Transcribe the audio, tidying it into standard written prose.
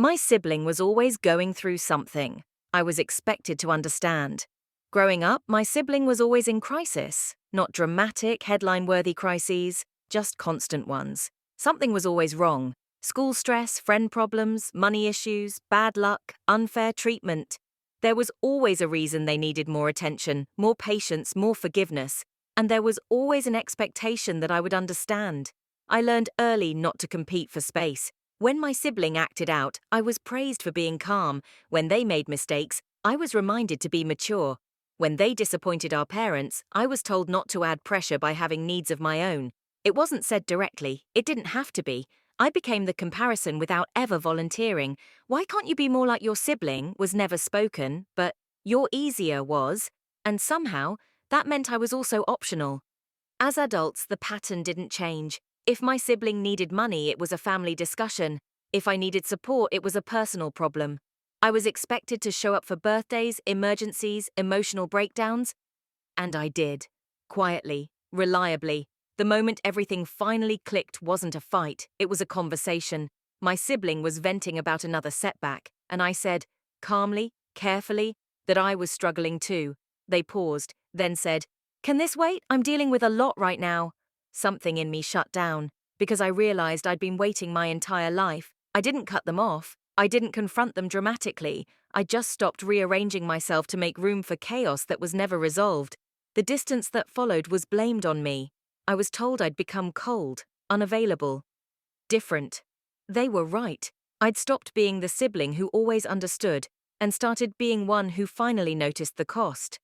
My sibling was always going through something. I was expected to understand. Growing up, my sibling was always in crisis. Not dramatic, headline-worthy crises, just constant ones. Something was always wrong. School stress, friend problems, money issues, bad luck, unfair treatment. There was always a reason they needed more attention, more patience, more forgiveness. And there was always an expectation that I would understand. I learned early not to compete for space. When my sibling acted out, I was praised for being calm. When they made mistakes, I was reminded to be mature. When they disappointed our parents, I was told not to add pressure by having needs of my own. It wasn't said directly, it didn't have to be. I became the comparison without ever volunteering. Why can't you be more like your sibling was never spoken, but you're easier was, and somehow, that meant I was also optional. As adults, the pattern didn't change. If my sibling needed money, it was a family discussion. If I needed support, it was a personal problem. I was expected to show up for birthdays, emergencies, emotional breakdowns. And I did. Quietly, reliably. The moment everything finally clicked wasn't a fight, it was a conversation. My sibling was venting about another setback, and I said, calmly, carefully, that I was struggling too. They paused, then said, "Can this wait? I'm dealing with a lot right now." Something in me shut down, because I realized I'd been waiting my entire life. I didn't cut them off. I didn't confront them dramatically. I just stopped rearranging myself to make room for chaos that was never resolved. The distance that followed was blamed on me. I was told I'd become cold, unavailable, different. They were right. I'd stopped being the sibling who always understood and started being one who finally noticed the cost.